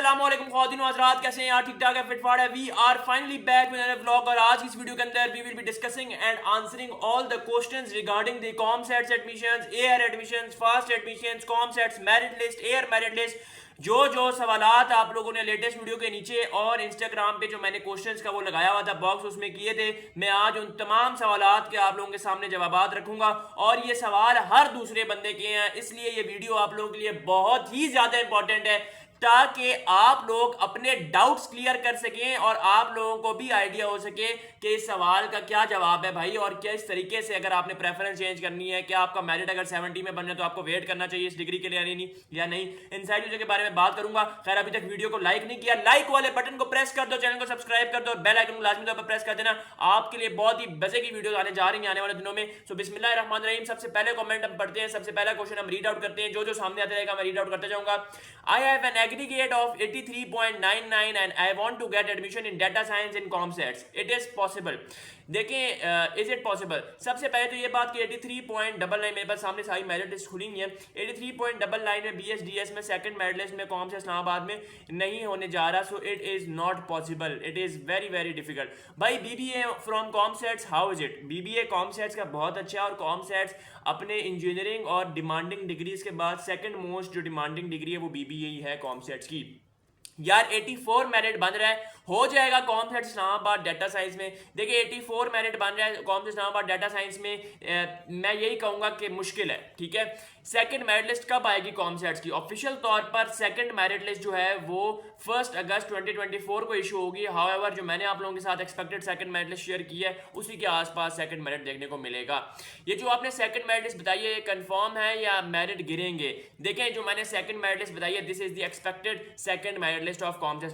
अस्सलामुअलैकुम ख्वातीन हज़रात, कैसे हैं यार? ठीक ठाक है, फिट फाट है। We are finally back with another vlog और आज की इस वीडियो के अंदर we will be discussing and answering all the questions regarding the COMSATS admissions, Air admissions, FAST admissions, COMSATS, merit list, Air merit list. जो सवालात आप लोगों ने लेटेस्ट वीडियो के नीचे और इंस्टाग्राम पे जो मैंने क्वेश्चंस का वो लगाया हुआ था बॉक्स उसमें किए थे, मैं आज उन तमाम सवालात के आप लोगों के सामने जवाबात रखूंगा और ये सवाल हर दूसरे बंदे के हैं, इसलिए ये वीडियो आप लोगों के लिए बहुत ही ज्यादा इंपॉर्टेंट है ताकि आप लोग अपने डाउट्स क्लियर कर सकें और आप लोगों को भी आइडिया हो सके कि इस सवाल का क्या जवाब है भाई, और क्या इस तरीके से अगर आपने प्रेफरेंस चेंज करनी है, क्या आपका मेरिट अगर 70 में बनना है तो आपको वेट करना चाहिए इस डिग्री के लिए या नहीं, इन सारी चीजों के बारे में बात करूंगा। खैर अभी तक वीडियो को लाइक नहीं किया, लाइक वाले बटन को प्रेस कर दो, चैनल को सब्सक्राइब कर दो और बेल आइकन को लाजमी तौर पर प्रेस कर देना। आपके लिए बहुत ही मजे की वीडियो आने जा रही है आने वाले दिनों में। सो बिस्मिल्लाहिर्रहमानिर्रहीम। सबसे पहले कमेंट हम पढ़ते हैं, सबसे पहला क्वेश्चन हम रीड आउट करते हैं, जो सामने आता रहेगा मैं रीड आउट करते जाऊंगा। I have an aggregate of 83.99 and I want to get admission in data science in ComSets. It is possible. देखें इज इट पॉसिबल। सबसे पहले तो ये बात कि 83.99 मेरे पास सामने सारी मेरिट लिस्ट खुली है। 83.99 में BSDS में सेकंड मेरिट लिस्ट में कॉम से इस्लामाबाद में नहीं होने जा रहा। So it is not possible, it is very very difficult. भाई BBA from COMSATS, how is it? BBA COMSATS का बहुत अच्छा है और कॉमसेट्स अपने इंजीनियरिंग और डिमांडिंग डिग्रीज के बाद सेकंड मोस्ट जो डिमांडिंग डिग्री है वो BBA ही है कॉमसेट्स की। यार 84 मेरिट बन रहा है, हो जाएगा कॉमसेट इस्लामाबाद डाटा साइंस में। देखिए 84 मेरिट बन रहा है कॉमसेट इस्लामाबाद डाटा साइंस में, मैं यही कहूंगा कि मुश्किल है। ठीक है, सेकंड मेरिट लिस्ट कब आएगी कॉमसेट्स की? ऑफिशियल तौर पर सेकंड मेरिट लिस्ट जो है वो 1 अगस्त 2024 को इशू होगी। हाउएवर जो मैंने आप लोगों के साथ expected second merit list share की है उसी के आसपास सेकंड मेरिट देखने को मिलेगा। ये जो आपने सेकंड मेरिट लिस्ट बताई है ये कंफर्म है या मेरिट गिरेंगे? देखें जो मैंने सेकंड मेरिट लिस्ट बताई है, this is the expected second merit list of COMSATS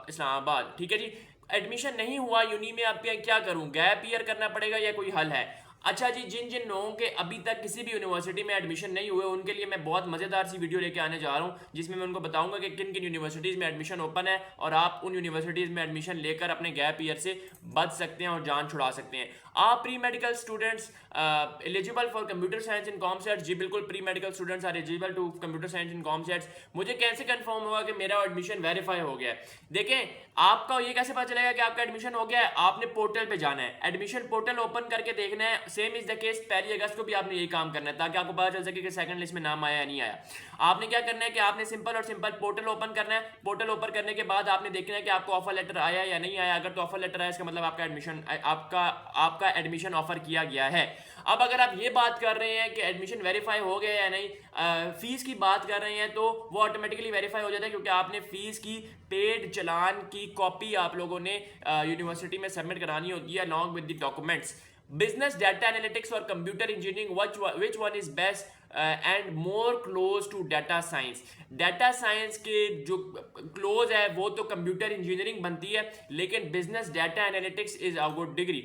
Islamabad. ठीक है जी, एडमिशन नहीं हुआ यूनी में, अब क्या करूं? गैप ईयर करना पड़ेगा या कोई हल है? अच्छा जी, जिन जिन लोगों के अभी तक किसी भी यूनिवर्सिटी में एडमिशन नहीं हुए उनके लिए मैं बहुत मज़ेदार सी वीडियो लेके आने जा रहा हूँ जिसमें मैं उनको बताऊंगा कि किन किन यूनिवर्सिटीज़ में एडमिशन ओपन है और आप उन यूनिवर्सिटीज़ में एडमिशन लेकर अपने गैप ईयर से बच सकते हैं और जान छुड़ा सकते हैं। आप pre medical students eligible for computer science in COMSATS? जी बिल्कुल, pre medical students are eligible to computer science in COMSATS. मुझे कैसे कंफर्म होगा कि मेरा एडमिशन वेरीफाई हो गया है? देखें आपका ये कैसे पता चलेगा कि आपका एडमिशन हो गया है? आपने पोर्टल पे जाना है, एडमिशन पोर्टल ओपन करके देखना है। सेम इज द केस 1 अगस्त को भी आपने यही काम करना है ताकि आपको पता चल सके कि सेकंड लिस्ट में नाम आया या नहीं आया। आपने क्या करना है कि आपने सिंपल और सिंपल पोर्टल ओपन करना है। पोर्टल ओपन करने के बाद आपने देखना है कि आपको ऑफर लेटर आया या नहीं आया। अगर तो ऑफर लेटर आया इसका मतलब आपका एडमिशन आपका एडमिशन ऑफर किया गया है। अब अगर आप ये बात कर रहे हैं कि एडमिशन वेरीफाई हो गया या नहीं, फीस की बात कर रहे हैं तो वो ऑटोमेटिकली वेरीफाई हो जाता है क्योंकि आपने फीस की पेड चलान की कॉपी आप लोगों ने यूनिवर्सिटी में सबमिट करानी होती है along with the documents. Business, data analytics और computer engineering, which one is best and more close to data science? Data science के जो क्लोज है वो तो कंप्यूटर इंजीनियरिंग बनती है, लेकिन business data analytics is a good degree.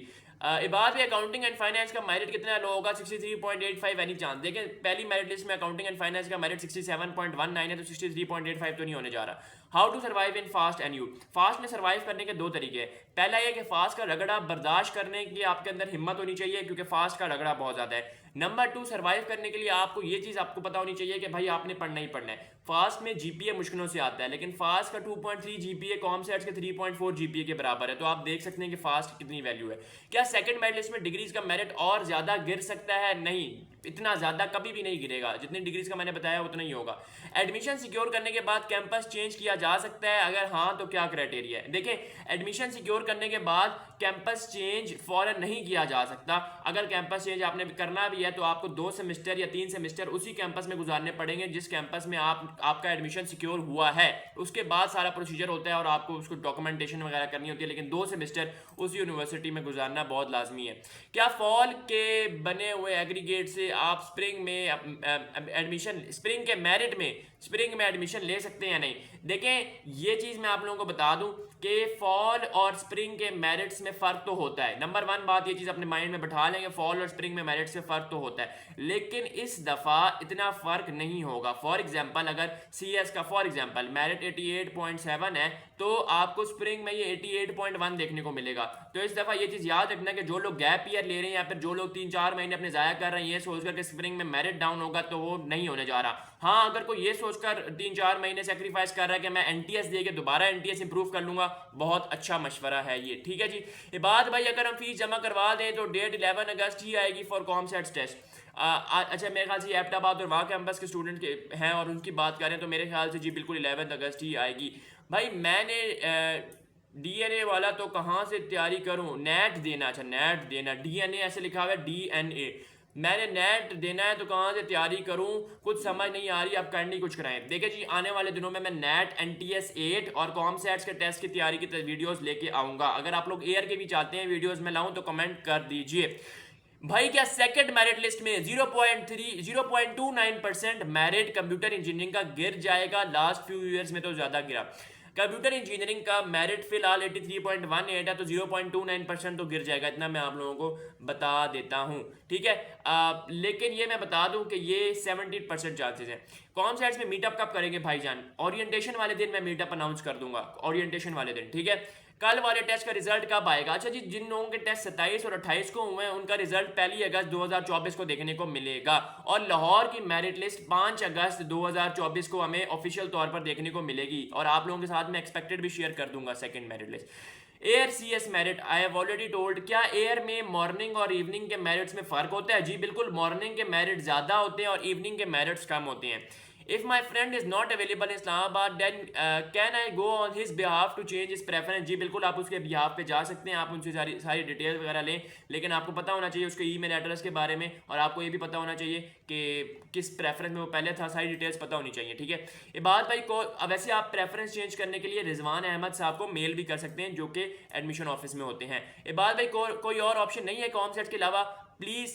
इबाद में अकाउंटिंग एंड फाइनेंस का मेरिट कितना लो होगा? 63.85 एनी चांस? देखें पहली मेरिट लिस्ट में अकाउंटिंग एंड फाइनेंस का मेरिट 67.19 है तो 63.85 तो नहीं होने जा रहा। How to survive in FAST N U? FAST में सर्वाइव करने के दो तरीके हैं। पहला यह कि फास्ट का रगड़ा बर्दाश्त करने की आपके अंदर हिम्मत होनी चाहिए क्योंकि फास्ट का रगड़ा बहुत ज्यादा है। नंबर 2, सर्वाइव करने के लिए आपको ये चीज आपको पता होनी चाहिए कि भाई आपने पढ़ना ही पढ़ना है। फास्ट में जीपीए मुश्किलों से आता है, लेकिन फास्ट का 2.3 जीपीए कॉमसेट्स के 3.4 जीपीए के बराबर है, तो आप देख सकते हैं कि फास्ट की कितनी वैल्यू है। क्या सेकंड मेरिट लिस्ट में डिग्रीज का मेरिट और ज्यादा गिर सकता है? नहीं, इतना ज्यादा कभी भी नहीं गिरेगा, जितनी डिग्रीज का मैंने बताया उतना ही होगा। एडमिशन सिक्योर करने के बाद कैंपस चेंज किया जा सकता है? अगर हाँ तो क्या क्राइटेरिया है? देखें एडमिशन सिक्योर करने के बाद कैंपस चेंज फौरन नहीं किया जा सकता। अगर कैंपस चेंज आपने करना भी है तो आपको 2 सेमेस्टर या 3 सेमेस्टर उसी कैंपस में गुजारने पड़ेंगे जिस कैंपस में आपका एडमिशन सिक्योर हुआ है। उसके बाद सारा प्रोसीजर होता है और आपको उसको डॉक्यूमेंटेशन वगैरह करनी होती है, लेकिन 2 सेमेस्टर उस यूनिवर्सिटी में गुजारना बहुत लाजमी है। क्या फॉल के बने हुए एग्रीगेट से आप स्प्रिंग में एडमिशन स्प्रिंग में एडमिशन ले सकते हैं या नहीं? देखें ये चीज मैं आप लोगों को बता दूं कि फॉल और स्प्रिंग के मेरिट्स में फर्क तो होता है। नंबर 1 बात ये चीज अपने माइंड में बैठा लेंगे, फॉल और स्प्रिंग में मेरिट से फर्क तो होता है, लेकिन इस दफ़ा इतना फ़र्क नहीं होगा। फॉर एग्जांपल अगर CS का फॉर एग्जांपल मेरिट 88.7 है तो आपको स्प्रिंग में ये 88.1 देखने को मिलेगा। तो इस दफ़ा ये चीज़ याद रखना कि जो लोग गैप ईयर ले रहे हैं या फिर जो लोग 3-4 महीने अपने ज़ाया कर रहे हैं ये सोचकर कि स्प्रिंग में मेरिट डाउन होगा, तो वो नहीं होने जा रहा। हाँ, अगर कोई ये सोचकर 3-4 महीने सेक्रीफाइस कर रहा है कि मैं NTS दे के दोबारा NTS इंप्रूव कर लूँगा, बहुत अच्छा मशवरा है ये, ठीक है जी। ये बात भाई अगर हम फीस जमा करवा दें तो डेट 11 अगस्त ही आएगी फॉर कॉमसेट्स टेस्ट। अच्छा, मेरे ख्याल से एबटाबाद और वहाँ कैंपस के स्टूडेंट के हैं और उनकी बात करें तो मेरे ख्याल से जी बिल्कुल 11 अगस्त ही आएगी। भाई मैंने DNA वाला तो कहाँ से तैयारी करूँ, नेट देना, अच्छा नेट देना, DNA ऐसे लिखा हुआ है DNA, मैंने नेट देना है तो कहाँ से तैयारी करूँ, कुछ समझ नहीं आ रही, आप काइंडली कुछ कराएं। देखिए जी आने वाले दिनों में मैं नेट NTS 8 और कॉमसेट्स के टेस्ट की तैयारी की वीडियोस लेके आऊँगा। अगर आप लोग एयर के भी चाहते हैं वीडियोस में लाऊं तो कमेंट कर दीजिए। भाई क्या सेकंड मेरिट लिस्ट में 0.29% मेरिट कंप्यूटर इंजीनियरिंग का गिर जाएगा, लास्ट फ्यू ईयर्स में तो ज़्यादा गिरा। कंप्यूटर इंजीनियरिंग का मेरिट फिलहाल 83.18 है तो 0.29% तो गिर जाएगा, इतना मैं आप लोगों को बता देता हूँ, ठीक है। लेकिन ये मैं बता दूँ कि ये 70% चांसेस हैं। कॉमसेट्स में मीटअप कब करेंगे भाईजान? ओरिएंटेशन वाले दिन मैं मीटअप अनाउंस कर दूंगा, ओरिएंटेशन वाले दिन, ठीक है। कल वाले टेस्ट का रिजल्ट कब आएगा? अच्छा जी, जिन लोगों के टेस्ट 27 और 28 को हुए हैं उनका रिजल्ट 1 अगस्त 2024 को देखने को मिलेगा और लाहौर की मेरिट लिस्ट 5 अगस्त 2024 को हमें ऑफिशियल तौर पर देखने को मिलेगी और आप लोगों के साथ मैं एक्सपेक्टेड भी शेयर कर दूंगा second merit list. Air CS merit I have already told, क्या एयर में मॉर्निंग और इवनिंग के मेरिट्स में फ़र्क होता है? जी बिल्कुल, मॉर्निंग के मेरिट ज़्यादा होते हैं और इवनिंग के मेरिट्स कम होते हैं। If my friend is not available in Islamabad, then can I go on his behalf to change his preference? जी बिल्कुल, आप उसके बिहाफ पे जा सकते हैं, आप उनसे सारी डिटेल वगैरह लें, लेकिन आपको पता होना चाहिए उसके ईमेल एड्रेस के बारे में और आपको ये भी पता होना चाहिए कि किस प्रेफरेंस में वो पहले था, सारी डिटेल्स पता होनी चाहिए, ठीक है। ये बात भाई को वैसे आप प्रेफरेंस चेंज करने के लिए रिजवान अहमद साहब को मेल भी कर सकते हैं जो कि एडमिशन ऑफिस में होते हैं। ये बात भाई कोई और ऑप्शन नहीं है कॉमसेट्स के अलावा? प्लीज़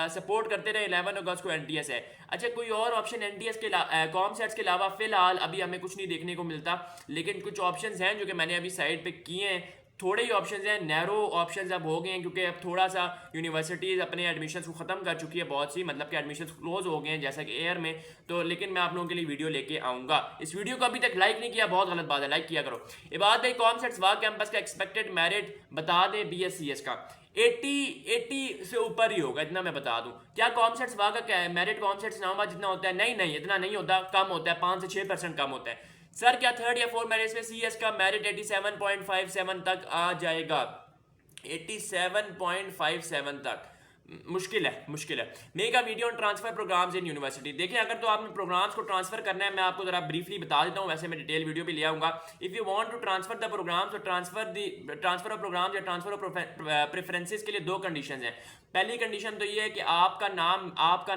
सपोर्ट करते रहे, 11 अगस्त को NTS है। अच्छा, कोई और ऑप्शन NTS के कॉमसेट्स के अलावा फ़िलहाल अभी हमें कुछ नहीं देखने को मिलता, लेकिन कुछ ऑप्शंस हैं जो कि मैंने अभी साइड पे किए हैं। थोड़े ही ऑप्शंस हैं, नैरो ऑप्शंस अब हो गए हैं क्योंकि अब थोड़ा सा यूनिवर्सिटीज़ अपने एडमिशन्स को ख़त्म कर चुकी है, बहुत सी, मतलब कि एडमिशन्स क्लोज हो गए हैं जैसा कि एयर में। तो लेकिन मैं आप लोगों के लिए वीडियो लेके आऊँगा। इस वीडियो को अभी तक लाइक नहीं किया, बहुत गलत बात है, लाइक किया करो। ये बात है कॉमसेट्स वाह कैंपस का एक्सपेक्टेड मेरिट बता दें BScs का 80 से ऊपर ही होगा, इतना मैं बता दूं। क्या कॉमसेट्स वाह का मेरिट कॉमसेट्स इस्लामाबाद जितना होता है? नहीं, इतना नहीं होता, कम होता है, 5 से 6% कम होता है। सर क्या थर्ड या फोर्थ मेरिट में CS का मेरिट 87.57 तक आ जाएगा? 87.57 तक मुश्किल है। Make a video on transfer programmes in university. देखिए, अगर तो आपने प्रोग्राम्स को ट्रांसफर करना है, मैं आपको जरा ब्रीफली बता देता हूँ, वैसे मैं डिटेल वीडियो भी ले आऊँगा। If you want to transfer the programmes और ट्रांसफर ऑफ प्रोग्राम्स या ट्रांसफर ऑफ प्रेफरेंसेस के लिए 2 कंडीशन हैं। पहली कंडीशन तो ये है कि आपका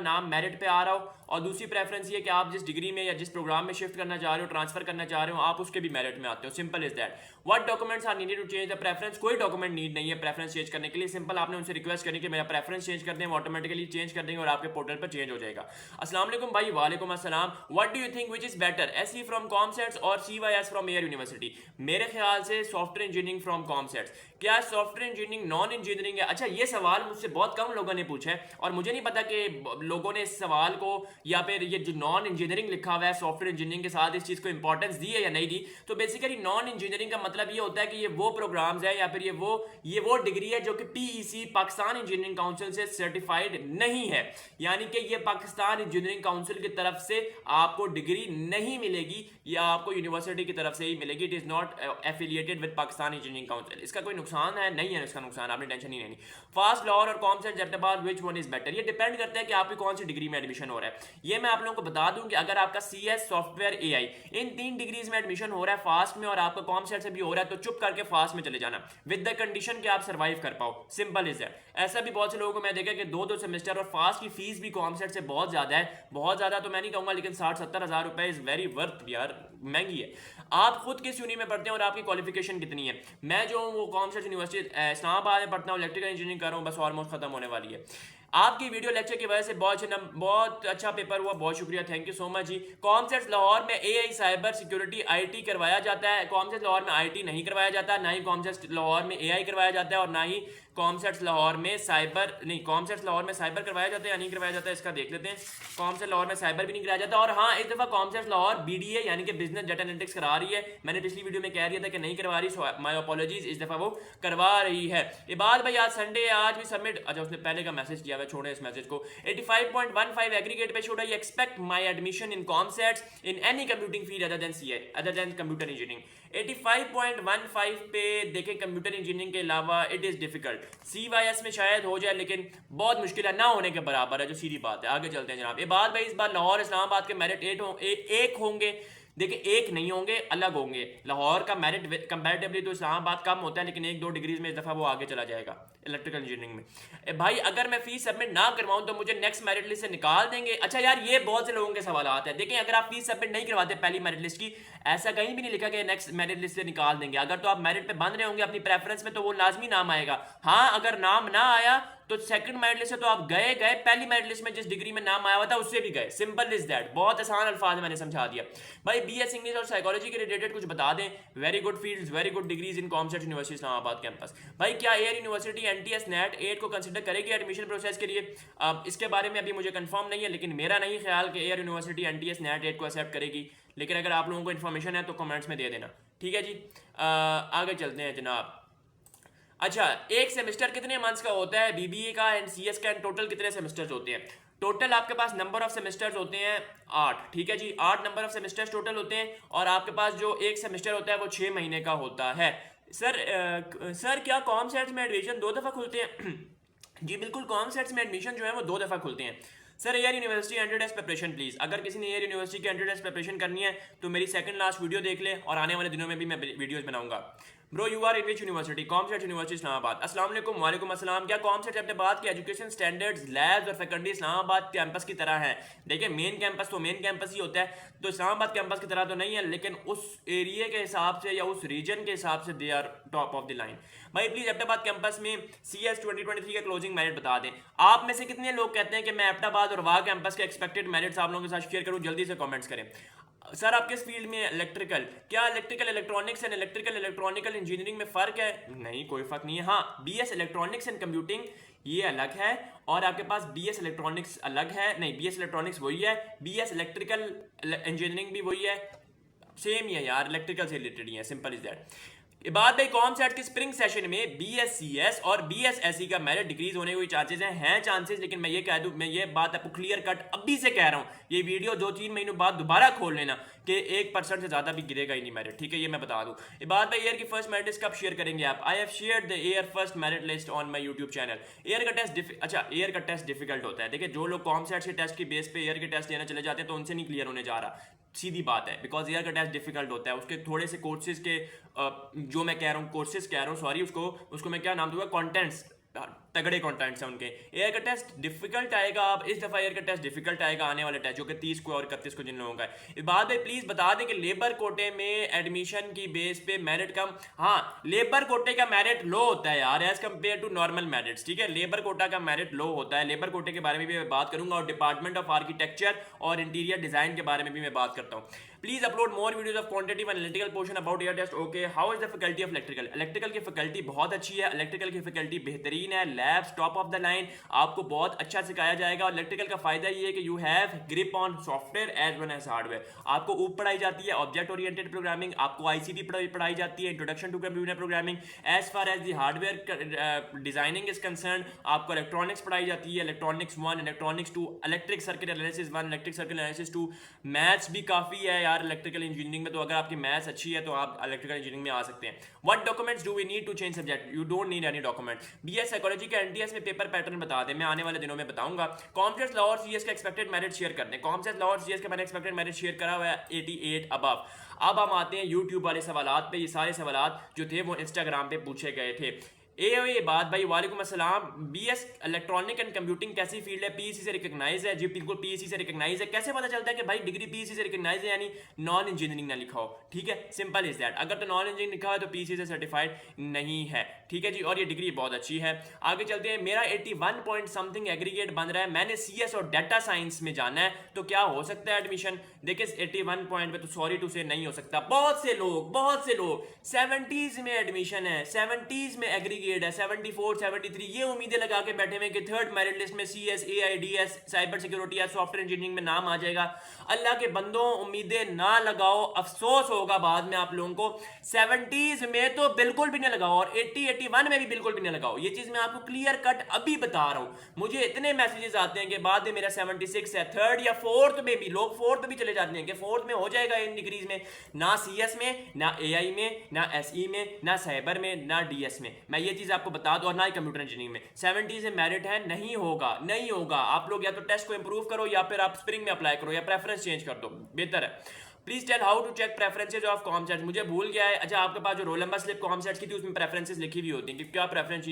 नाम मेरिट पे आ रहा हो, और दूसरी प्रेफरेंस ये है कि आप जिस डिग्री में या जिस प्रोग्राम में शिफ्ट करना चाह रहे हो, ट्रांसफर करना चाह रहे हो, आप उसके भी मेरिट में आते हो। Simple is that. What documents are needed to change the preference? कोई डॉक्यूमेंट नीड नहीं है प्रेफरेंस चेंज करने के लिए। सिंपल आपने उनसे रिक्वेस्ट करनी कि मेरा प्रेफरेंस चेंज कर दें, वो ऑटोमेटिकली चेंज कर देंगे और आपके पोर्टल पर चेंज हो जाएगा। अस्सलाम वालेकुम भाई। वालेकुम अस्सलाम। What do you think which is better, SE from COMSATS और CYS फ्रॉम एयर यूनिवर्सिटी? मेरे ख्याल से सॉफ्टवेयर इंजीनियरिंग फ्रॉम कॉमसेट्स। क्या सॉफ्टवेयर इंजीनियरिंग नॉन इंजीनियरिंग है? अच्छा, ये सवाल मुझसे बहुत कम लोगों ने पूछा है और मुझे नहीं पता कि लोगों ने इस सवाल को या फिर ये जो नॉन इंजीनियरिंग लिखा हुआ है सॉफ्टवेयर इंजीनियरिंग के साथ इस चीज़ को इंपॉर्टेंस दी है या नहीं दी। तो बेसिकली नॉन इंजीनियरिंग का मतलब ये होता है कि ये वो प्रोग्राम्स है या फिर ये वो डिग्री है जो कि PEC पाकिस्तान इंजीनियरिंग काउंसिल से सर्टिफाइड नहीं है, यानी कि ये पाकिस्तान इंजीनियरिंग काउंसिल की तरफ से आपको डिग्री नहीं मिलेगी, या आपको यूनिवर्सिटी की तरफ से ही मिलेगी। It is not affiliated with Pakistan engineering council. इसका कोई नुकसान है? नहीं है इसका नुकसान, आपने टेंशन नहीं लेनी। फास्ट लाहौर और COMSATS Abbottabad which one is better? ये डिपेंड करता है कि आपकी कौन सी डिग्री में एडमिशन हो रहा है। ये मैं आप लोगों को बता दूं कि अगर आपका CS सॉफ्टवेयर AI इन 3 डिग्रीज में एडमिशन हो रहा है फास्ट में और आपका कॉमसेट से भी हो रहा है, तो चुप करके फास्ट में चले जाना विद द कंडीशन कि आप सर्वाइव कर पाओ। Simple is that. ऐसा भी बहुत से लोगों को मैं देखा कि 2-2 सेमेस्टर और फास्ट की फीस भी कॉमसेट से बहुत ज्यादा है। बहुत ज्यादा तो मैं नहीं कहूंगा, लेकिन 60-70 हज़ार रुपए इज वेरी वर्थ यार, महंगी है। आप खुद किस यूनि में पढ़ते हैं और आपकी क्वालिफिकेशन कितनी है? मैं जो हूँ वो कॉमसेट यूनिवर्सिटी इस्लामाबाद में पढ़ता हूँ, इलेक्ट्रिकल इंजीनियरिंग कर रहा हूँ, बस ऑलमोस्ट खत्म होने वाली है। आपकी वीडियो लेक्चर की वजह से बहुत अच्छा पेपर हुआ, बहुत शुक्रिया, थैंक यू सो मच जी। कॉमसेट्स लाहौर में एआई साइबर सिक्योरिटी आईटी करवाया जाता है। कॉमसेट्स लाहौर में आईटी नहीं करवाया जाता, ना ही कॉमसेट्स लाहौर में एआई करवाया जाता है, और ना ही कॉमसेट्स लाहौर में साइबर नहीं, कॉमसेट्स लाहौर में साइबर करवाया जाता है या नहीं करवाया जाता है, इसका देख लेते हैं। कॉमसेट्स लाहौर में साइबर भी नहीं कराया जाता, और हाँ, इस दफा कॉमसेट्स लाहौर बीडीए यानी कि बिजनेस डेटा एनालिटिक्स करा रही है। मैंने पिछली वीडियो में कह दिया था कि नहीं करवा रही, सो माय अपॉलॉजीज, इस दफा वो करवा रही है। इबाद भाई आज संडे है, आज भी सबमिट, अच्छा उसने पहले का मैसेज किया हुआ, छोड़े इस मैसेज को। 85.15 एग्रीगेट पे should I expect my admission in COMSATS in any computing field other than CA other than computer engineering. 85.15 पे देखें, कंप्यूटर इंजीनियरिंग के अलावा इट इज डिफिकल्ट। CYS में शायद हो जाए, लेकिन बहुत मुश्किल है, ना होने के बराबर है, जो सीधी बात है। आगे चलते हैं जनाब। इबाद भाई इस बार लाहौर इस्लामाबाद के मेरिट 1 होंगे। देखिए 1 नहीं होंगे, अलग होंगे। लाहौर का मेरिट कंपैरेटिवली तो इस्लामाबाद कम होता है, लेकिन 1-2 डिग्रीज में इस दफा वो आगे चला जाएगा इलेक्ट्रिकल इंजीनियरिंग में। भाई अगर मैं फीस सबमिट ना करवाऊं तो मुझे नेक्स्ट मेरिट लिस्ट से निकाल देंगे। अच्छा यार, ये बहुत से लोगों के सवाल है। देखें, अगर आप फीस सबमिट नहीं करवाते पहली मेरिट लिस्ट की, ऐसा कहीं भी नहीं लिखा कि नेक्स्ट मेरिट लिस्ट से निकाल देंगे। अगर तो आप मेरिट पे बंद रहे होंगे अपनी प्रेफरेंस में, तो वो लाजमी नाम आएगा। हाँ, अगर नाम ना आया तो सेकंड मेरिट लिस्ट से तो आप गए, पहली मेरिट लिस्ट में जिस डिग्री में नाम आया हुआ था उससे भी गए। Simple is that. बहुत आसान अल्फाज में मैंने समझा दिया। भाई BS इंग्लिश और साइकोलॉजी के रिलेटेड कुछ बता दें। Very good fields, very good degrees इन कॉमसेट यूनिवर्सिटी इस्लामाबाद कैंपस। भाई क्या एयर यूनिवर्सिटी NTS नेट 8 को कंसिडर करेगी एडमिशन प्रोसेस के लिए? इसके बारे में अभी मुझे कंफर्म नहीं है, लेकिन मेरा नहीं ख्याल कि एयर यूनिवर्सिटी NTS नेट 8 को एक्सेप्ट करेगी। लेकिन अगर आप लोगों को इन्फॉर्मेशन है तो कमेंट्स में दे देना, ठीक है जी। आगे चलते हैं जनाब। अच्छा, एक सेमेस्टर कितने मंथ्स का होता है BBA का एंड CS का, एंड टोटल कितने सेमेस्टर्स होते हैं? टोटल आपके पास नंबर ऑफ सेमेस्टर्स होते हैं 8, ठीक है जी। 8 नंबर ऑफ सेमेस्टर्स टोटल होते हैं, और आपके पास जो एक सेमेस्टर होता है वो 6 महीने का होता है। सर क्या कॉमसेट्स में एडमिशन 2 दफ़ा खुलते हैं? जी बिल्कुल, कॉमसेट्स में एडमिशन जो है वो 2 दफ़ा खुलते हैं। Sir air university 100 days preparation please. अगर किसी ने एयर यूनिवर्सिटी की 100 डेज प्रिपरेशन करनी है तो मेरी सेकंड लास्ट वीडियो देख ले, और आने वाले दिनों में भी मैं वीडियोस बनाऊंगा। Bro you are in which university? COMSATS university Islamabad. अस्सलाम वालेकुम। वालेकुम अस्सलाम। क्या कॉमसेट अपने बात की एजुकेशन स्टैंडर्ड्स, लैब्स और फैकल्टी इस्लामाबाद कैंपस की तरह है? देखिए मेन कैंपस तो मेन कैंपस ही होता है, तो इस्लामाबाद कैंपस की तरह तो नहीं है, लेकिन उस एरिया के हिसाब से या उस रीजन के हिसाब से they are top of the line. भाई प्लीज एबटाबाद कैंपस में CS 2023 का क्लोजिंग मेरिट बता दें। आप में से कितने लोग कहते हैं कि मैं एबटाबाद और वाह कैंपस के एक्सपेक्टेड मेरिट्स आप लोगों के साथ शेयर करूं? जल्दी से कमेंट्स करें। सर आप किस फील्ड में? इलेक्ट्रिकल। क्या electrical electronics and electrical electronical engineering में फ़र्क है? नहीं, कोई फ़र्क नहीं है। हाँ, BS इलेक्ट्रॉनिक्स एंड कंप्यूटिंग ये अलग है, और आपके पास BS इलेक्ट्रॉनिक्स अलग है। नहीं, BS इलेक्ट्रॉनिक्स वही है, BS इलेक्ट्रिकल इंजीनियरिंग भी वही है, सेम ही है यार, इलेक्ट्रिकल से रिलेटेड ही है। Simple is that. बात भाई कॉमसेट के स्प्रिंग सेशन में BSCS और BSSE का मेरिट डिक्रीज होने के चांसेस हैं चांसेस, लेकिन मैं ये कह दूं, मैं ये बात आपको क्लियर कट अभी से कह रहा हूं, ये वीडियो 2-3 महीनों बाद दोबारा खोल लेना कि 1% से ज्यादा भी गिरेगा ही नहीं मेरिट, ठीक है, ये मैं बता दूं। ये बात भाई एयर की फर्स्ट मेरिट लिस्ट कब शेयर करेंगे आप? I have shared the air first merit list on my YouTube channel. Air का टेस्ट अच्छा, एयर का टेस्ट डिफिकल्ट होता है। देखिए जो लोग कॉमसेट के टेस्ट की बेस पे एयर के टेस्ट देना चले जाते हैं तो उनसे नहीं क्लियर होने जा रहा, सीधी बात है, बिकॉज एयर का टेस्ट डिफिकल्ट होता है। उसके थोड़े से कोर्सेज के जो मैं कह रहा हूँ, कोर्सेज कह रहा हूँ, सॉरी, उसको मैं क्या नाम दूंगा, कंटेंट्स, तगड़े कंटेंट्स हैं उनके। एयर का टेस्ट डिफिकल्ट आएगा, अब इस दफा एयर का टेस्ट डिफिकल्ट आएगा आने वाले टेस्ट, जो कि 30 को और 31 को जिन लोगों का है। इस बात में प्लीज बता दें कि लेबर कोटे में एडमिशन की बेस पे मेरिट कम। हाँ, लेबर कोटे का मेरिट लो होता है यार as compared to normal merits, ठीक है। लेबर कोटा का मेरिट लो होता है। लेबर कोटे के बारे में भी मैं बात करूंगा, और डिपार्टमेंट ऑफ आर्किटेक्चर और इंटीरियर डिजाइन के बारे में भी मैं बात करता हूँ। Please upload more videos of quantitative analytical portion about Air test. Okay, how is the faculty of electrical? Electrical की फैकल्टी बहुत अच्छी है, इलेक्ट्रिकल की फैकल्टी बेहतरीन है, labs top of the line, आपको बहुत अच्छा सिखाया जाएगा। और इलेक्ट्रिकल का फायदा ये है कि you have grip on software as well as hardware. आपको ऊप पढ़ाई जाती है ऑब्जेक्ट ओरिएंटेड प्रोग्रामिंग, आपको ICT पढ़ाई जाती है, introduction to computer programming. As far as the hardware designing is concerned, आपको इलेक्ट्रॉनिक्स पढ़ाई जाती है, electronics 1, electronics 2, electric circuit analysis 1, electric circuit analysis 2। Maths भी काफी है यार इलेक्ट्रिकल इंजीनियरिंग में, तो अगर आपकी मैथ्स अच्छी है तो आप इलेक्ट्रिकल इंजीनियरिंग में आ सकते हैं। What documents do we need to change subject? You don't need any document. BS psychology के NTS में पेपर पैटर्न बता दें, मैं आने वाले दिनों में बताऊंगा। कॉमसेट लाहौर CS का एक्सपेक्टेड मेरिट शेयर कर दें। कॉमसेट लाहौर CS का मैंने एक्सपेक्टेड मेरिट शेयर करा हुआ है 88 अबव। अब हम आते हैं यूट्यूब वाले सवालात पे। ये सारे सवालात जो थे वो इंस्टाग्राम पे पूछे गए थे। ये बात भाई, वालेकुम अस्सलाम। बीएस इलेक्ट्रॉनिक एंड कंप्यूटिंग कैसी फील्ड है, पीईसी से रिकॉग्नाइज है? जी बिल्कुल पीईसी से रिकॉग्नाइज है। कैसे पता चलता है कि भाई डिग्री पीईसी से रिकॉग्नाइज है, यानी नॉन इंजीनियरिंग ना लिखा हो, ठीक है, सिंपल इज दैट। अगर तो नॉन इंजीनियरिंग लिखा है तो पीईसी से सर्टिफाइड नहीं है, ठीक है जी, और ये डिग्री बहुत अच्छी है। आगे चलते हैं। मेरा 81 पॉइंट समथिंग एग्रीगेट बन रहा है, मैंने सीएस और डाटा साइंस में जाना है, तो क्या हो सकता है एडमिशन? देखिए 81 पॉइंट पे तो सॉरी टू से नहीं हो सकता। बहुत से लोग 70s में एडमिशन है, 70s में एग्रीगेट है, 74 73, ये उम्मीदें लगा के बैठे हुए कि थर्ड मेरिट लिस्ट में सीएस एआईडीएस साइबर सिक्योरिटी या सॉफ्टवेयर इंजीनियरिंग में नाम आ जाएगा। अल्लाह के बंदों उम्मीदें ना लगाओ, अफसोस होगा बाद में आप लोगों को। 70s में तो बिल्कुल भी नहीं लगाओ और 80 81 में भी बिल्कुल भी नहीं लगाओ। ये चीज मैं आपको क्लियर कट अभी बता रहा हूं। मुझे इतने मैसेजेस आते हैं कि बाद में मेरा 76 है, थर्ड या फोर्थ में भी, लोग फोर्थ में भी चले जाते हैं कि फोर्थ में हो जाएगा इन डिग्रीज में। ना सीएस में, ना एआई में, ना एसई में, ना साइबर में, ना डीएस में। मैं ये चीज आपको बता दूं, और ना ही कंप्यूटर इंजीनियरिंग में 70 से मेरिट है। नहीं होगा, नहीं होगा। आप लोग या तो टेस्ट को इंप्रूव करो या फिर आप स्प्रिंग में अप्लाई करो या प्रेफरेंस चेंज कर दो, बेहतर है। Please tell how to check preferences of COMSATS. मुझे भूल गया है। अच्छा, आपके पास जो रोल नंबर स्लिप कॉमसेट्स की थी उसमें प्रेफरेंसेज लिखी हुई होती हैं कि क्या प्रेफरेंस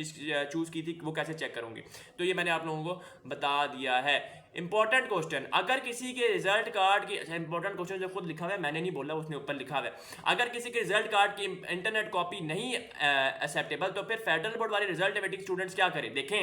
चूज की थी, वो कैसे चेक करूंगी, तो ये मैंने आप लोगों को बता दिया है। इंपॉर्टेंट क्वेश्चन, अगर किसी के रिजल्ट कार्ड की, इंपॉर्टेंट क्वेश्चन जो खुद लिखा हुआ है, मैंने नहीं बोला, उसने ऊपर लिखा हुआ है, अगर किसी के रिजल्ट कार्ड की इंटरनेट कॉपी नहीं एक्सेप्टेबल तो फिर फेडरल बोर्ड वाले रिजल्ट एवेटिंग स्टूडेंट्स क्या करें? देखें,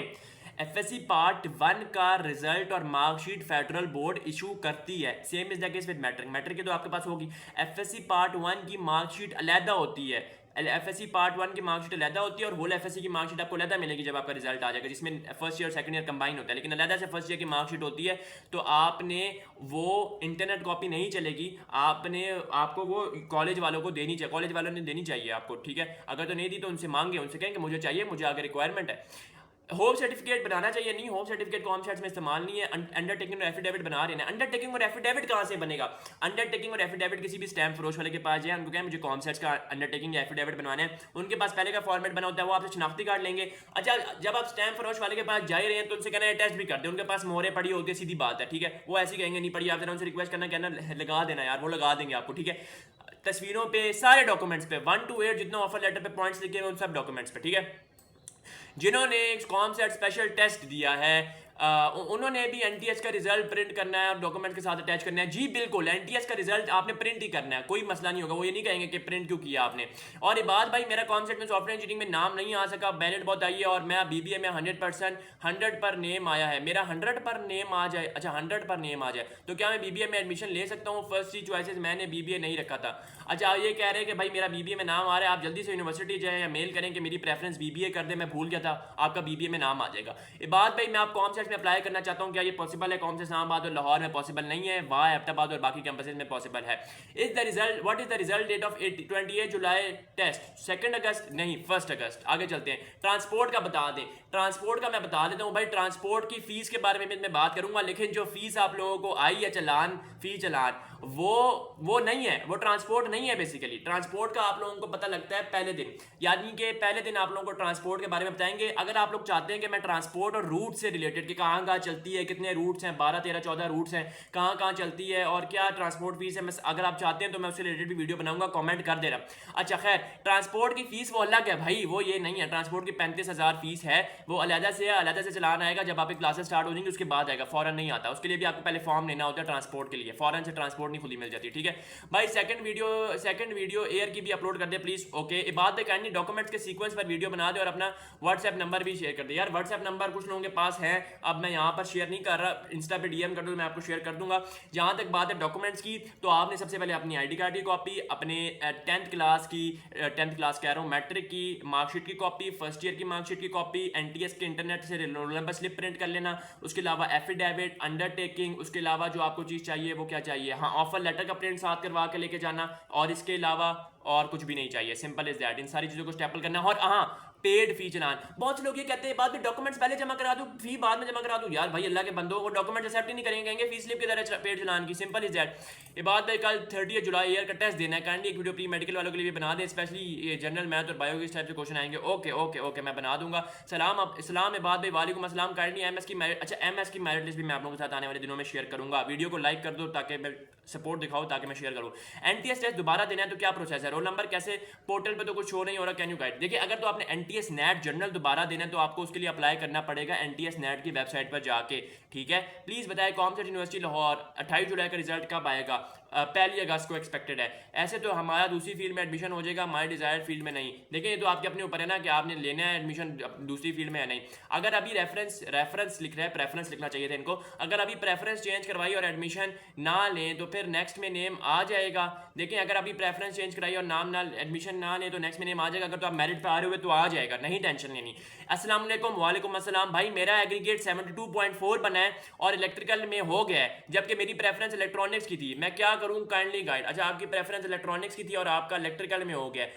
एफएससी पार्ट 1 का रिजल्ट और मार्कशीट फेडरल बोर्ड इशू करती है। Same is the case with matric. Matric की तो आपके पास होगी। एफएससी पार्ट 1 की मार्कशीट अलहदा होती है, एफएससी पार्ट 1 की मार्कशीट अलहदा होती है और होल एफएससी की मार्कशीट आपको अलहदा मिलेगी जब आपका रिजल्ट आ जाएगा, जिसमें first year second year combine होता है। लेकिन अलहदा से फर्स्ट ईयर की मार्कशीट होती है, तो आपने वो इंटरनेट कॉपी नहीं चलेगी, आपको वो कॉलेज वालों को देनी चाहिए, कॉलेज वालों ने देनी चाहिए आपको, ठीक है। अगर तो नहीं दी तो उनसे मांगे, उनसे कहें कि मुझे चाहिए, मुझे आगे रिक्वायरमेंट है। होम सर्टिफिकेट बनाना चाहिए, नहीं होम सर्टिफिकेट कॉमसेट्स में इस्तेमाल नहीं है। अंडरटेकिंग और एफिडेविट बना रहे हैं। अंडरटेकिंग और एफिडेविट कहाँ से बनेगा? अंडरटेकिंग और एफिडेविट किसी भी स्टैम्प फरोश वाले के पास जाए, उनको कहें मुझे कॉमसेट्स का अंडरटेकिंग या एफिडेविट बनवाना है, उनके पास पहले का फॉर्मेट बना होता है, वो आपसे शनाख्ती कार्ड लेंगे। अच्छा, जब आप स्टैम्प फरोश वाले के पास जा ही रहे हैं तो उनसे कहना है टेस्ट भी कर दे, उनके पास मोहरे पड़ी होती है, सीधी बात है, ठीक है। वो ऐसी कहेंगे नहीं पड़ी, आप जरा उनसे रिक्वेस्ट करना, कहना लगा देना यार, वो लगा देंगे आपको, ठीक है। तस्वीरों पे, सारे डॉक्यूमेंट्स पे 1 to 8 जितना ऑफर लेटर पे पॉइंट्स लिखे हुए उन सब डॉक्यूमेंट्स पे, ठीक है। जिन्होंने कॉमसेट स्पेशल टेस्ट दिया है, उन्होंने भी एनटीएस का रिजल्ट प्रिंट करना है और डॉक्यूमेंट के साथ अटैच करना है। जी बिल्कुल, एनटीएस का रिजल्ट आपने प्रिंट ही करना है, कोई मसला नहीं होगा। वो ये नहीं कहेंगे कि प्रिंट क्यों किया आपने। और ये बात भाई, मेरा कॉमसेट में सॉफ्टवेयर इंजीनियरिंग में नाम नहीं आ सका, बैलेट बहुत आई है और मैं बीबीए में 100% 100 पर नेम आया है। मेरा 100 पर नेम आ जाए, अच्छा 100 पर नेम आ जाए तो क्या मैं बीबीए में एडमिशन ले सकता हूँ? फर्स्ट थ्री चॉइसेस मैंने बीबीए नहीं रखा था। अच्छा, ये कह रहे हैं कि भाई मेरा बीबीए में नाम आ रहा है, आप जल्दी से यूनिवर्सिटी जाए या मेल करें कि मेरी प्रेफरेंस बीबीए कर दे, मैं भूल गया था, आपका बीबीए में नाम आ जाएगा। ये बात भाई, मैं आप कॉमसेट में अप्लाई करना चाहता हूँ, क्या ये पॉसिबल है? कॉमसेट इस्लामाबाद और लाहौर में पॉसिबल नहीं है, वहाँ एबटाबाद और बाकी कैंपसेस में पॉसिबल है। Is the result, what is the result date of 28 July test? 2 अगस्त नहीं, 1 अगस्त। आगे चलते हैं। ट्रांसपोर्ट का बता दें, ट्रांसपोर्ट का मैं बता देता हूँ भाई। ट्रांसपोर्ट की फीस के बारे में मैं बात करूंगा, लेकिन जो फीस आप लोगों को आई है चलान, फी चलान, वो नहीं है, वो ट्रांसपोर्ट नहीं है। बेसिकली ट्रांसपोर्ट का आप लोगों को पता लगता है पहले दिन, यानी कि पहले दिन आप लोगों को ट्रांसपोर्ट के बारे में बताएंगे। अगर आप लोग चाहते हैं कि मैं ट्रांसपोर्ट और रूट से रिलेटेड कि कहाँ कहाँ चलती है, कितने रूट्स हैं, 12 13 14 रूट्स हैं, कहाँ कहाँ चलती है और क्या ट्रांसपोर्ट फीस है, मैं अगर आप चाहते हैं तो मैं उससे रिलेटेड भी वीडियो बनाऊंगा, कमेंट कर दे रहा। अच्छा खैर, ट्रांसपोर्ट की फीस वो अलग है भाई, वो ये नहीं है। ट्रांसपोर्ट की 35,000 फीस है, वो अलहदा से चलान आएगा जब आपकी क्लासेस स्टार्ट हो जाएंगी, उसके बाद आएगा, फॉरन नहीं आता। उसके लिए भी आपको पहले फॉर्म लेना होता है ट्रांसपोर्ट के लिए, फॉरन से ट्रांसपोर्ट नहीं खुली मिल जाती, ठीक है भाई। सेकंड वीडियो एयर की भी अपलोड कर दे प्लीज, ओके। बात है डॉक्यूमेंट्स के सीक्वेंस पर वीडियो बना दे और अपना व्हाट्सएप नंबर भी शेयर कर दे यार। व्हाट्सएप नंबर कुछ लोगों के पास है, अब मैं यहाँ पर शेयर नहीं कर रहा, इंस्टा पे डीएम कर दो, मैं आपको शेयर कर दूंगा। जहां तक बात है डॉक्यूमेंट्स की, तो आपने सबसे पहले अपनी आईडी कार्ड की कॉपी, अपने 10th क्लास कह रहा हूँ, मैट्रिक की मार्कशीट की कॉपी, फर्स्ट ईयर की मार्कशीट की कॉपी, एनटीएस के इंटरनेट से रोल नंबर स्लिप प्रिंट कर लेना। उसके अलावा एफिडेविट, अंडरटेकिंग, उसके अलावा जो आपको चीज चाहिए वो क्या चाहिए, हाँ ऑफर लेटर का प्रिंट साथ करवा के लेके जाना, और इसके अलावा और कुछ भी नहीं चाहिए, सिंपल इज दैट। इन सारी चीजों को स्टेपल करना। और हाँ, पेड फी चलान, बहुत से लोग ये कहते हैं बाद में डॉक्यूमेंट्स पहले जमा करा दूं, फी बाद में जमा करा दूं। यार भाई अल्लाह के बंदो, वो डॉक्यूमेंट एक्सेप्ट ही नहीं करेंगे, कहेंगे फी स्लिप की तरह पेड चलान की, सिंपल इज दैट। ये बात है, कल 30 जुलाई ईयर का टेस्ट देना है, काइंडली एक वीडियो प्री मेडिकल वालों के लिए भी बना दें, स्पेशली ये जनरल मैथ और बायो के इस टाइप से क्वेश्चन आएंगे। ओके ओके ओके, मैं बना दूंगा। सलाम इस्लाम में बात भाई, वालेकुम अस्सलाम। काइंडली एमएस की मेरिट, अच्छा एमएस की मेरिट लिस्ट भी मैं आप लोगों के साथ आने वाले दिनों में शेयर करूंगा। वीडियो को लाइक कर दो ताकि मैं सपोर्ट दिखाओ, ताकि मैं शेयर करूं। एनटीएस टेस्ट दोबारा देना है तो क्या प्रोसेस है, रोल नंबर कैसे, पोर्टल पे तो कुछ शो नहीं हो रहा, कैन यू गाइड? देखिए, अगर तो आपने एनटीएस NTS नेट जनरल दोबारा देना है तो आपको उसके लिए अप्लाई करना पड़ेगा NTS नेट की वेबसाइट पर जाके, ठीक है। प्लीज़ बताएं कॉमसेट यूनिवर्सिटी लाहौर 28 जुलाई का रिजल्ट कब आएगा? 1 अगस्त को एक्सपेक्टेड है। ऐसे तो हमारा दूसरी फील्ड में एडमिशन हो जाएगा, हमारे डिजायर्ड फील्ड में नहीं। देखिए ये तो आपके अपने ऊपर है ना कि आपने लेना है एडमिशन दूसरी फील्ड में है नहीं। अगर अभी रेफरेंस लिख रहे हैं, प्रेफरेंस लिखना चाहिए था इनको, अगर अभी प्रेफरेंस चेंज करवाई और एडमिशन ना लें तो फिर नेक्स्ट में नेम आ जाएगा। देखिए अगर अभी प्रेफरेंस चेंज कराई और नाम ना एडमिशन ना लें तो नेक्स्ट में नेम आ जाएगा। अगर तो आप मेरिट पे आ रहे हुए तो आ जाएगा, नहीं टेंशन लेनी। अस्सलाम वालेकुम। वालेकुम अस्सलाम। भाई मेरा एग्रीगेट 72.4 बना है और इलेक्ट्रिकल में हो गया है, जबकि मेरी प्रेफरेंस इलेक्ट्रॉनिक्स की थी, मैं क्या करूं? Kindly guide. अच्छा आपकी प्रेफरेंस इलेक्ट्रॉनिक्स की थी और आपका इलेक्ट्रिकल में हो गया।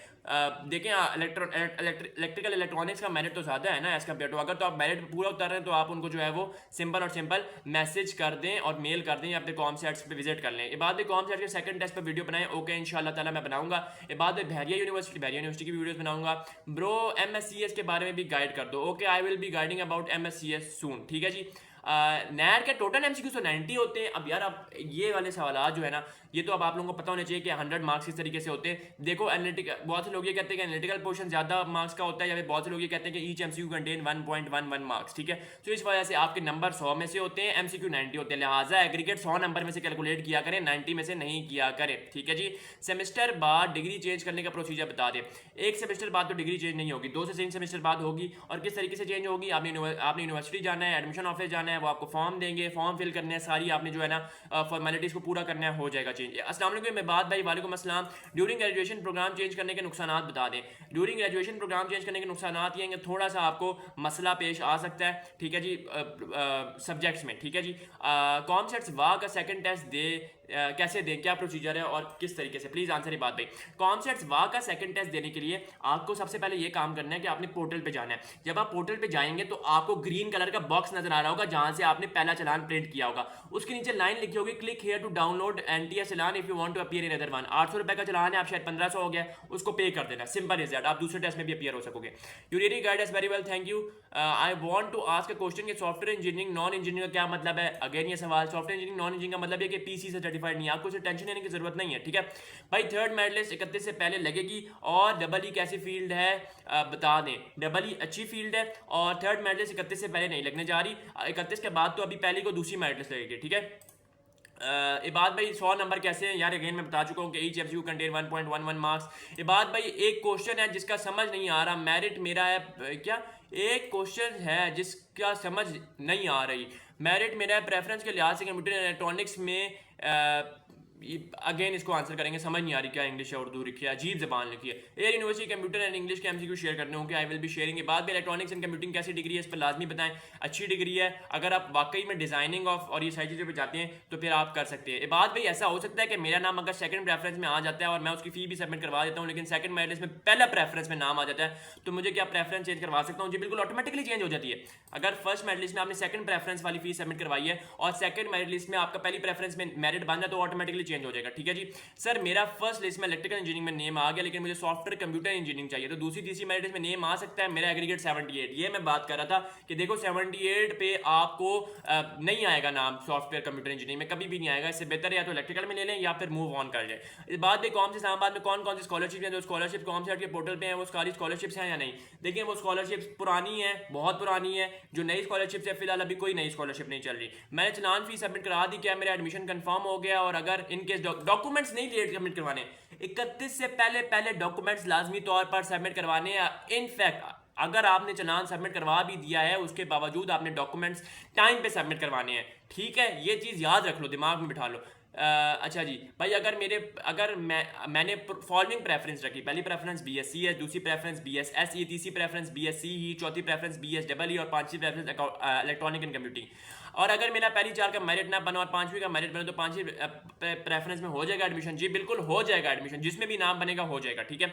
देखें इलेक्ट्रिकल इलेक्ट्रॉनिक्स का मेरिट तो ज़्यादा है ना एज कम्पेयर टू, अगर तो आप मेरिट पूरा उतर रहे हैं तो आप उनको जो है वो सिंपल और सिंपल मैसेज कर दें और मेल कर दें या अपने कॉमसेट्स पे विजिट कर लें। बाद में कॉमसेट के सेकंड टेस्ट पे वीडियो बनाएं, ओके इंशाल्लाह ताला मैं बनाऊंगा। बाद में बहरिया यूनिवर्सिटी की वीडियोस बनाऊंगा। ब्रो MSCS के बारे में भी गाइड कर दो, okay I will be guiding about MSCS सून, ठीक है जी। नैट के टोटल MCQ तो 90 होते हैं। अब यार अब ये वाले सवाल जो है ना, ये तो अब आप लोगों को पता होना चाहिए कि 100 मार्क्स किस तरीके से होते हैं। देखो एनालिटिकल, बहुत से लोग ये कहते हैं कि एनालिटिकल पोर्शन ज़्यादा मार्क्स का होता है, या फिर बहुत से लोग ये कहते हैं कि ईच MCQ कंटेन 1.11 मार्क्स, ठीक है। तो इस वजह से आपके नंबर 100 में से होते हैं, MCQ 90 होते हैं, लिहाजा एग्रीगेट 100 नंबर में से कैलकुलेट किया करें, 90 में से नहीं किया करें, ठीक है जी। सेमेस्टर बाद डिग्री चेंज करने का प्रोसीजर बता दें। एक सेमेस्टर बाद तो डिग्री चेंज नहीं होगी, 2 से 3 सेमेस्टर बाद होगी। और किस तरीके से चेंज होगी? आपने यूनिवर्सिटी जाना है, एडमिशन ऑफिस जाना है, वो आपको फॉर्म देंगे, फॉर्म फिल करने हैं, सारी आपने जो है ना फॉर्मेलिटीज को पूरा करना है, हो जाएगा चेंज। अस्सलाम वालेकुम मेबाद भाई। वालेकुम अस्सलाम। ड्यूरिंग ग्रेजुएशन प्रोग्राम चेंज करने के नुकसान बता दें। ड्यूरिंग ग्रेजुएशन प्रोग्राम चेंज करने के नुकसान ये हैं कि थोड़ा सा आपको मसला पेश आ सकता है, ठीक है जी, सब्जेक्ट्स में, ठीक है जी। कॉमसेट्स वाह का सेकंड टेस्ट दे कैसे दें, क्या प्रोसीजर है और किस तरीके से? प्लीज़ आंसर ये बात भाई। कॉमसेट्स वाह का सेकंड टेस्ट देने के लिए आपको सबसे पहले ये काम करना है कि आपने पोर्टल पे जाना है। जब आप पोर्टल पे जाएंगे तो आपको ग्रीन कलर का बॉक्स नजर आ रहा होगा जहां से आपने पहला चालान प्रिंट किया होगा। उसके नीचे लाइन लिखी होगी click here to download NTS challan if you want to appear in other one. 800 रुपए का चालान है, आप शायद 1500 हो गया, उसको पे कर देना, सिंपल इज दैट। आप दूसरे टेस्ट में भी अपीयर हो सकोगे। You really guide us very well, thank you. I want to ask a question कि सॉफ्टवेयर इंजीनियरिंग नॉन इंजीनियरिंग का क्या मतलब है? अगेन ये सवाल, सॉफ्टवेयर इंजीनियरिंग नॉन इंजीनियरिंग का मतलब है कि PC से सर्टिफाइड नहीं है, आपको इसे टेंशन लेने की जरूरत नहीं है, ठीक है भाई। थर्ड मेरिट लिस्ट 31 से पहले लगेगी और EE कैसी फील्ड है बता दें। EE अच्छी फील्ड है और थर्ड मेरिट लिस्ट 31 से पहले नहीं लगने जा रही, 31 के बाद तो अभी पहली को दूसरी मेरिट लिस्ट लगेगी, ठीक है। इबाद भाई 100 नंबर कैसे हैं यार? अगेन मैं बता चुका हूँ कि ईच MCQ कंटेन 1.11 मार्क्स। इबाद भाई एक क्वेश्चन है जिसका समझ नहीं आ रहा, मेरिट मेरा है क्या? एक क्वेश्चन है जिसका समझ नहीं आ रही, मेरिट मेरा है प्रेफरेंस के लिहाज से कंप्यूटर इलेक्ट्रॉनिक्स में। अगेन इसको आंसर करेंगे, समझ नहीं आ रही क्या इंग्लिश है उर्दू लिखी है, अजीब जबान लिखी है। Air university computer and English के MCQ शेयर करने होंगे, आई विल बी शेयरिंग। बाद में इलेक्ट्रॉनिक्स एंड कंप्यूटिंग कैसी डिग्री है इस पर लाजमी बताएं। अच्छी डिग्री है, अगर आप वाकई में डिजाइनिंग ऑफ और ये सारी चीज़ों पे जाते हैं तो फिर आप कर सकते हैं। बाद भाई ऐसा हो सकता है कि मेरा नाम अगर सेकंड प्रेफरेंस में आ जाता है और मैं उसकी फी भी सबमिट करवा देता हूँ, लेकिन सेकंड मेरिट लिस्ट में पहला प्रेफरेंस में नाम आ जाता है, तो मुझे क्या प्रेफरेंस चेंज करवा सकता हूँ? जी बिल्कुल, ऑटोमेटिकली चेंज हो जाती है। अगर फर्स्ट मेरिट लिस्ट में आपने सेकंड प्रेफरेंस वाली फीस सबमिट करवाई है और सेकंड मेरिट लिस्ट में आपका पहली प्रेफरेंस में मेरिट बन जाए तो ऑटोमेटिकली चेंज हो जाएगा, ठीक है जी। सर मेरा फर्स्ट लिस्ट में इलेक्ट्रिकल इंजीनियरिंग में नेम आ गया, लेकिन मुझे सॉफ्टवेयर कंप्यूटर इंजीनियरिंग चाहिए, तो दूसरी तीसरी मेरिट लिस्ट में नेम आ सकता है। मेरा एग्रीगेट 78, ये मैं बात कर रहा था कि देखो 78 पे आपको नहीं आएगा नाम सॉफ्टवेयर कंप्यूटर इंजीनियरिंग में, कभी भी नहीं आएगा। इससे बेहतर है या तो इलेक्ट्रिकल में ले लें या फिर मूव ऑन कर जाए। इस बात में कौन से इस्लामाबाद में कौन कौन सी स्कॉलरशिप है? जो स्कॉलरशिप कॉमसेट के पोर्टल पे है वो सारी स्कॉलरशिप्स हैं या नहीं? देखिए वो स्कॉलरशिप्स पुरानी है, बहुत पुरानी है। जो नई स्कॉलरशिप है फिलहाल अभी कोई नई स्कॉलरशिप नहीं चल रही। मैंने चालान फीस सबमिट करा दी, क्या मेरा एडमिशन कंफर्म हो गया? और अगर इनकेस डॉक्यूमेंट्स नहीं लेट सबमिट करवाने, 31 से पहले डॉक्यूमेंट्स लाजमी तौर पर सबमिट करवाने। इनफैक्ट अगर आपने चालान सबमिट करवा भी दिया है उसके बावजूद आपने डॉक्यूमेंट्स टाइम पे सबमिट करवाने हैं, ठीक है। ये चीज़ याद रख लो, दिमाग में बिठा लो। अच्छा जी भाई, अगर मैंने फॉलोइंग प्रेफरेंस रखी, पहली प्रेफरेंस BSc है, दूसरी प्रेफरेंस BSSE, तीसरी प्रेफरेंस BSc ही, चौथी प्रेफरेंस BSEE और पांचवी प्रेफरेंस इलेक्ट्रॉनिक एंड कंप्यूटिंग। और अगर मेरा पहली 4 का मेरिट ना बना और 5वीं का मेरिट बना तो 5वीं प्रेफरेंस में हो जाएगा एडमिशन। जी बिल्कुल हो जाएगा एडमिशन, जिसमें भी नाम बनेगा हो जाएगा, ठीक है।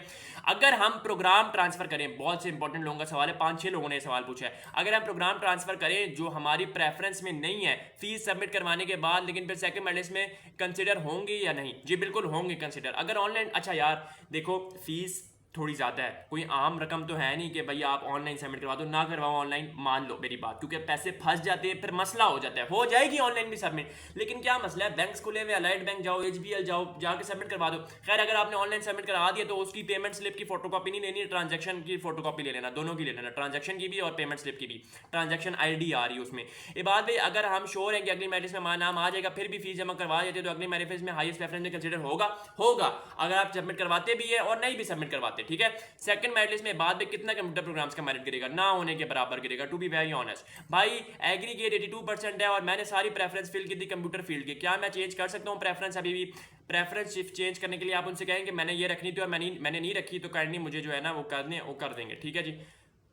अगर हम प्रोग्राम ट्रांसफर करें, बहुत से इंपॉर्टेंट लोगों का सवाल है, 5-6 लोगों ने सवाल पूछा है। अगर हम प्रोग्राम ट्रांसफर करें जो हमारी प्रेफरेंस में नहीं है, फीस सबमिट करवाने के बाद, लेकिन फिर सेकंड मेरिट में कंसिडर होंगे या नहीं? जी बिल्कुल होंगे कंसिडर। अगर ऑनलाइन, अच्छा यार देखो फीस थोड़ी ज़्यादा है, कोई आम रकम तो है नहीं कि भाई आप ऑनलाइन सबमिट करवा दो, ना करवाओ ऑनलाइन, मान लो मेरी बात, क्योंकि पैसे फंस जाते हैं, फिर मसला हो जाता है। हो जाएगी ऑनलाइन भी सबमिट, लेकिन क्या मसला है, बैंक खुले हुए, अलाइड बैंक जाओ, HBL जाओ, जाके सबमिट करवा दो। खैर अगर आपने ऑनलाइन सबमिट करवा दिया तो उसकी पेमेंट स्लिप की फोटोकॉपी नहीं लेनी, ट्रांजैक्शन की फोटोकॉपी ले लेना, दोनों की ले लेना, ट्रांजैक्शन की भी और पेमेंट स्लिप की भी, ट्रांजैक्शन ID आ रही है उसमें। ये बात भाई अगर हम श्योर हैं कि अगली मैरिज में हमारा नाम आ जाएगा, फिर भी फीस जमा करवा देते तो अगली मैरिज में हाईएस्ट प्रेफरेंस में कंसीडर होगा अगर आप सबमिट करवाते भी है और नहीं भी सबमिट करवाते, ठीक है। सेकंड मेरिट लिस्ट में बाद में कितना कंप्यूटर प्रोग्राम्स का मेरिट गिरेगा, ना होने के बराबर गिरेगा, टू बी वेरी ऑनेस्ट भाई। एग्रीगेट 82% है और मैंने सारी प्रेफरेंस फिल की थी कंप्यूटर फील्ड की, क्या मैं चेंज कर सकता हूँ प्रेफरेंस? अभी भी प्रेफरेंस शिफ्ट चेंज करने के लिए आप उनसे कहेंगे मैंने ये रखनी थी और मैंने नहीं रखी, तो काइंडली मुझे जो है ना वो कर देंगे, ठीक है जी।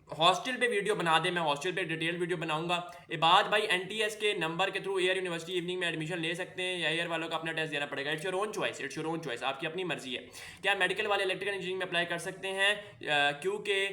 हॉस्टल पे वीडियो बना दे, मैं हॉस्टल पे डिटेल वीडियो बनाऊंगा। ये बात भाई NTS के नंबर के थ्रू एयर यूनिवर्सिटी इवनिंग में एडमिशन ले सकते हैं या एयर वालों का अपना टेस्ट देना पड़ेगा? इट्स योर ओन चॉइस, आपकी अपनी मर्जी है। क्या मेडिकल वाले इलेक्ट्रिकल इंजीनियरिंग में अप्लाई कर सकते हैं? क्योंकि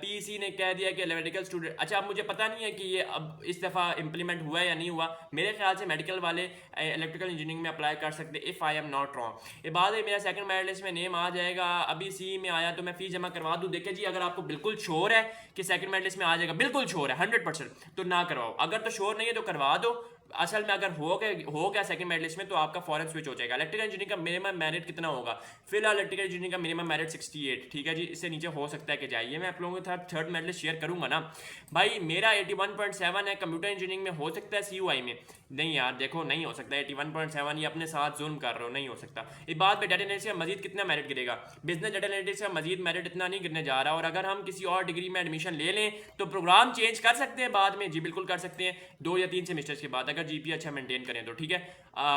PEC ने कह दिया कि मेडिकल स्टूडेंट, अच्छा अब मुझे पता नहीं है कि ये अब इस दफ़ा इंप्लीमेंट हुआ है या नहीं हुआ, मेरे ख्याल से मेडिकल वाले इलेक्ट्रिकल इंजीनियरिंग में अप्लाई कर सकते, if I am not wrong. ये बात है मेरा सेकंड मेरिट लिस्ट में नेम आ जाएगा, अभी CE में आया तो मैं फीस जमा करवा दूँ। देखिए जी, अगर आपको बिल्कुल श्योर है कि सेकंड मेरिट लिस्ट में आ जाएगा, बिल्कुल श्योर है 100%, तो ना करवाओ। अगर तो श्योर नहीं है तो करवा दो। असल में अगर हो गया सेकंड मेरिट लिस्ट में तो आपका फॉरन स्विच हो जाएगा। इलेक्ट्रिकल इंजीनियरिंग का मिनिमम मेरिट कितना होगा? फिलहाल इलेक्ट्रिकल इंजीनियरिंग का मिनिमम मेरिट 68, ठीक है जी, इससे नीचे हो सकता है कि जाइए। मैं आप लोगों के साथ थर्ड मेरिट लिस्ट शेयर करूंगा ना भाई। मेरा 81.7 है, कंप्यूटर इंजीनियरिंग में हो सकता है, CUI में नहीं यार, देखो नहीं हो सकता 81.7, ये अपने साथ जुल्म कर रहे हो, नहीं हो सकता। इस बात पे डाटा एनालिटिक्स का मजीद कितना मेरिट गिरेगा? बिजनेस डाटा एनालिटिक्स का मजीद मेरिट इतना नहीं गिरने जा रहा, और अगर हम किसी और डिग्री में एडमिशन ले लें तो प्रोग्राम चेंज कर सकते हैं बाद में, जी बिल्कुल कर सकते हैं, 2 या 3 सेमेस्टर्स के बाद, अगर GPA अच्छा मेंटेन करें तो, ठीक है।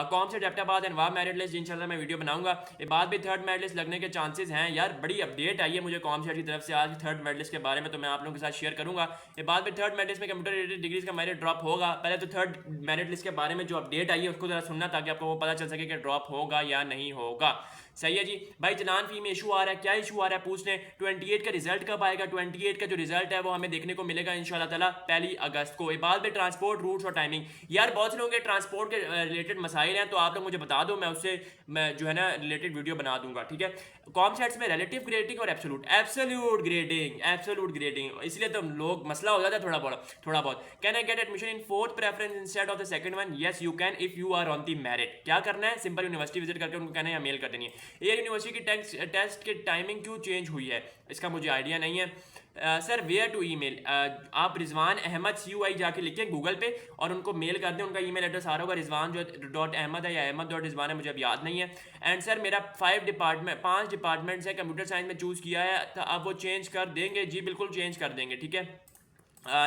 कौन से डेप्टाबाद एंड वाह मेरिट लिस्ट इंशाल्लाह मैं वीडियो बनाऊंगा। ये बात भी थर्ड मेरिट लिस्ट लगने के चांसेस हैं यार, बड़ी अपडेट आई है मुझे कॉमसेट की तरफ से आज थर्ड मेरिट लिस्ट के बारे में, तो मैं आप लोगों के साथ शेयर करूंगा। ये बात भी थर्ड मेरिट लिस्ट में कंप्यूटर रिलेटेड डिग्रीज का मेरिट ड्रॉप होगा। पहले तो थर्ड मेरिट लिस्ट के बारे में जो अपडेट आई है उसको जरा सुनना, ताकि आपको वो पता चल सके कि ड्रॉप होगा या नहीं होगा। सही है जी भाई। जनान फी में इशू आ रहा है, क्या इशू आ रहा है पूछ लें। 28 का रिजल्ट कब आएगा? 28 का जो रिजल्ट है वो हमें देखने को मिलेगा इंशाल्लाह ताला 1 अगस्त को। बाद में ट्रांसपोर्ट रूट्स और टाइमिंग, यार बहुत से लोगों के ट्रांसपोर्ट के रिलेटेड मसाइल हैं, तो आप लोग मुझे बता दो, मैं जो है ना रिलेटेड वीडियो बना दूंगा, ठीक है। कॉमसेट्स में रिलेटिव ग्रेडिंग और एब्सोल्यूट ग्रेडिंग, इसलिए तो लोग मसला हो जाता है थोड़ा बहुत। Can I get admission in 4th preference instead of the second one? Yes you can if you are on the merit. क्या करना है? सिंपल यूनिवर्सिटी विजिट करके उनको कहना है या मेल कर देनी है। एयर यूनिवर्सिटी की टेस्ट की टाइमिंग क्यों चेंज हुई है, इसका मुझे आइडिया नहीं है। सर वेयर टू ईमेल, आप रिजवान अहमद CUI जाके लिखें गूगल पे और उनको मेल कर दें, उनका ईमेल एड्रेस आ रहा होगा, रिजवान जो .अहमद है या अहमद.रिजवान है, मुझे अब याद नहीं है। एंड सर मेरा 5 डिपार्टमेंट्स है, कंप्यूटर साइंस में चूज़ किया है, तो अब वो चेंज कर देंगे? जी बिल्कुल चेंज कर देंगे, ठीक है।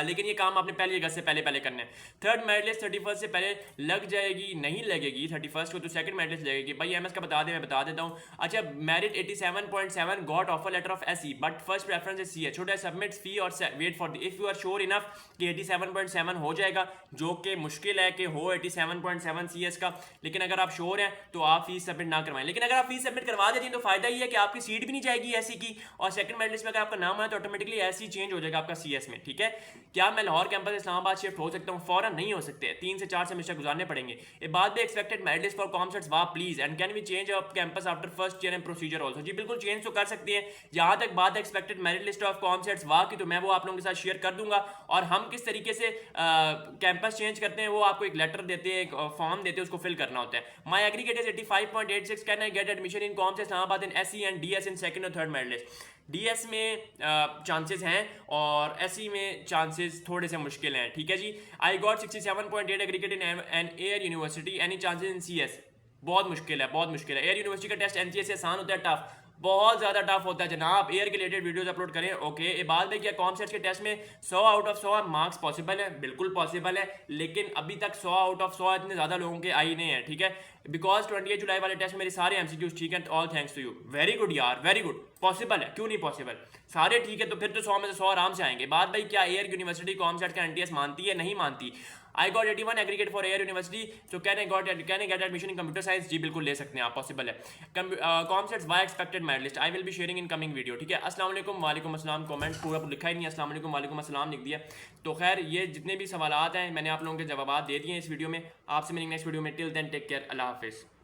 लेकिन ये काम आपने 1 अगस्त से पहले करना है। थर्ड मेरिट लिस्ट 31 से पहले लग जाएगी? नहीं लगेगी 31 को, तो सेकंड मेरिट लिस्ट लगेगी भाई। MS का बता दें, मैं बता देता हूँ। अच्छा merit 87.7 got offer letter of SE but first preference is CS। छोटा सबमिट फी और wait for the, if you are sure enough कि 87.7 हो जाएगा, जो कि मुश्किल है कि हो 87.7 CS का, लेकिन अगर आप श्योर हैं तो आप फीस सबमिट ना करवाएं। लेकिन अगर आप फीस सबमिट करवा देती हैं तो फायदा ही है कि आपकी सीट भी नहीं जाएगी SE की, और सेकंड मेरिट लिस्ट में अगर आपका नाम आया तो ऑटोमेटिकली SE चेंज हो जाएगा आपका CS में, ठीक है। क्या मैं लाहौर कैंपस इस्लामाबाद शिफ्ट हो सकता हूँ? फौरन नहीं हो सकते, 3 से 4 सेमेस्टर गुजारने पड़ेंगे। ये बात भी expected merit list for COMSATS वाह please and can we change our campus after first year and procedure also? जी बिल्कुल चेंज तो कर सकती है। जहां तक बात है expected merit list of COMSATS वाह की, तो मैं वो आप लोगों के साथ शेयर कर दूंगा, और हम किस तरीके से कैंपस चेंज करते हैं वो आपको एक लेटर देते हैं, एक फॉर्म देते हैं, उसको फिल करना होता है। My aggregate is 85.86, can I get admission in COMSATS Islamabad in SE and DS in second और थर्ड मेरिट लिस्ट? DS में चांसेस हैं और SE में चांसेस थोड़े से मुश्किल हैं, ठीक है जी। I got 67.8 aggregate in an Air University, any chances in CS? बहुत मुश्किल है। एयर यूनिवर्सिटी का टेस्ट NCA से आसान होता है, टफ बहुत ज़्यादा टफ होता है जनाब। एयर के रिलेटेड वीडियोस अपलोड करें, ओके। ये बात में क्या कॉमसेट्स के टेस्ट में 100 आउट ऑफ 100 मार्क्स पॉसिबल है? बिल्कुल पॉसिबल है, लेकिन अभी तक 100 आउट ऑफ 100 इतने ज़्यादा लोगों के आई नहीं है, ठीक है। बिकॉज 28 जुलाई वाले टेस्ट में मेरे सारे MCQs ठीक हैं, all thanks to you, very good यार, वेरी गुड। पॉसिबल है, क्यों नहीं पॉसिबल? सारे ठीक है, तो फिर तो 100 में से 100 आराम से आएंगे। बात भाई क्या एयर यूनिवर्सिटी कॉमसेट्स का NTS मानती है? नहीं मानती। I got 81 aggregate for Air University, so can I get admission in computer science? जी बिल्कुल ले सकते हैं आप, पॉसिबल है। कॉमसेट्स वाई expected merit list I will be sharing in coming video, ठीक है। अस्सलाम वालेकुम, वालेकुम अस्सलाम। कमेंट पूरा लिखा ही नहीं, अस्सलाम वालेकुम वालेकुम अस्सलाम लिख दिया। तो खैर ये जितने भी सवालात हैं मैंने आप लोगों के जवाब दे दिए हैं इस वीडियो में। आपसे मिलेंगे नेक्स्ट वीडियो में, टिल देन टेक केयर, अल्लाह हाफिज़।